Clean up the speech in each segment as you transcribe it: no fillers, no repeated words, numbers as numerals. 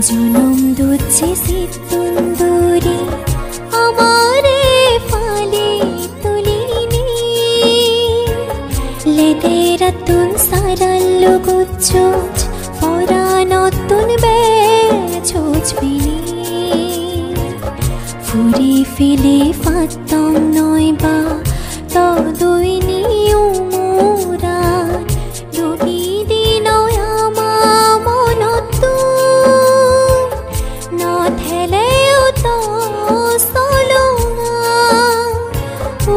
জনম দুচ্ছে সিতুন্দুরি আমারে ফালে তুলিনি লেদেরাতুন সারাল্লু গুচ্ছোচ ফরানতুন বেছোচ বিনি ফুরি ফিলে ফাতম নয়বা তদুইনি উমুরান দুগি দিনয় আমা মনতুন নথেলেও তো সলঙা ও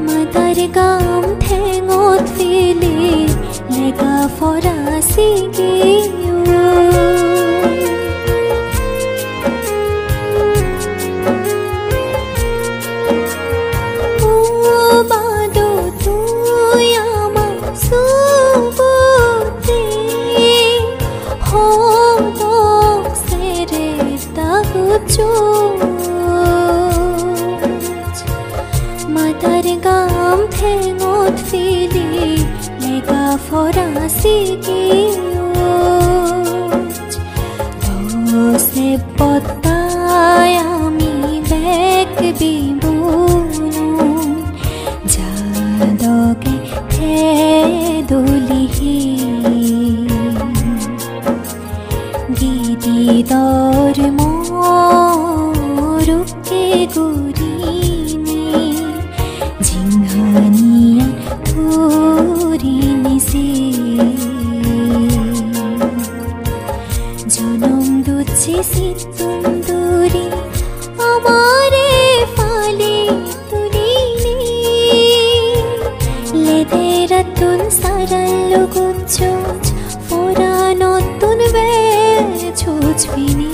Madar thengot fili lega forasi giyo O bado tu yama subuti ho dok sere tagucho Madar thengot fili lega forasi giyo to se potay ami dekbi bunun jadoke the dulihi gidi dor moruke gurini jinghaniya thurini se janam duche situnduri amare fale tulini lederatun sarallu gucchoch foranotun bechoch bini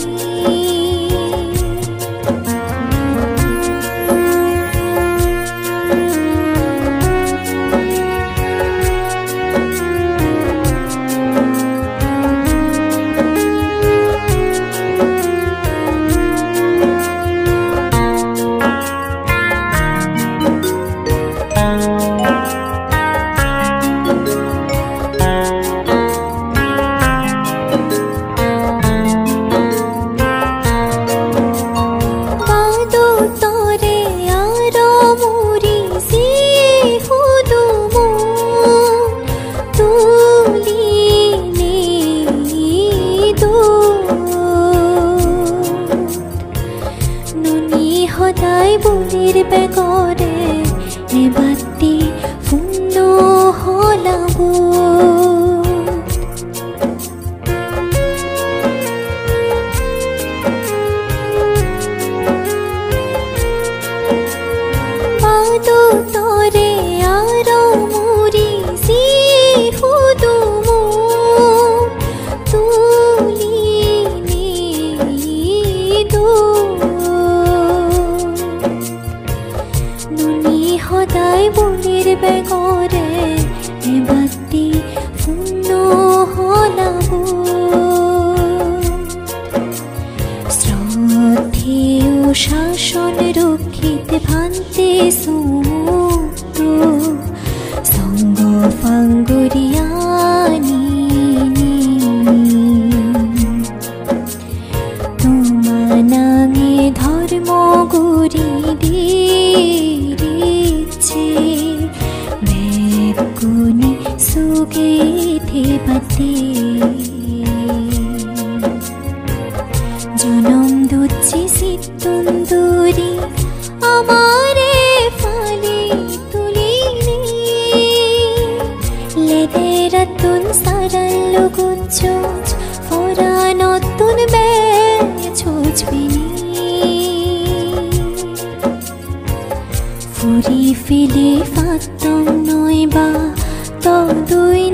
Hodai bulir begore ebatti funno holabu Badu tore aro muri si hudumu tulini du Hodai bulir begore ebatti funno holabu Srodheyo shashon rukhite bhante sumukto Songo fanguriyani Tumanange dharmo guri Bekuni suge the bate janam dut ची सित्तुन्दुरी आमारे फाले तुलिने लेदेरातुन साराल्लो गुच्छोच फरानोत्तुन बेछोचबिनी फुरी फिले फात्तम नयबा तदुई